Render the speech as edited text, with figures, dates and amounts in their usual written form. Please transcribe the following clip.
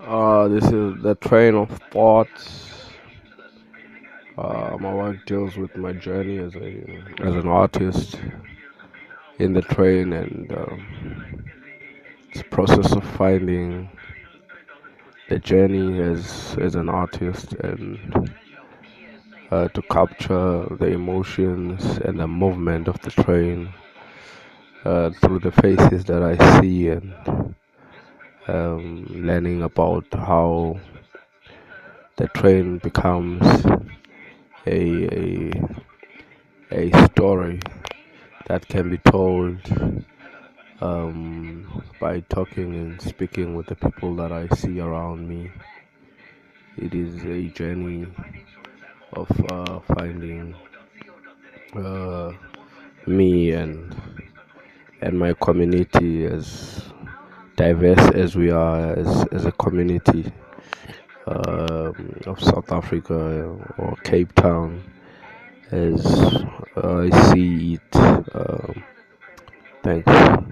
This is the train of thoughts. My work deals with my journey as an artist in the train, and it's a process of finding the journey as an artist, and to capture the emotions and the movement of the train through the faces that I see, and learning about how the train becomes a a story that can be told by talking and speaking with the people that I see around me. It is a journey of finding uh, me and my community, as diverse as we are as a community of South Africa or Cape Town, as I see it. Thanks.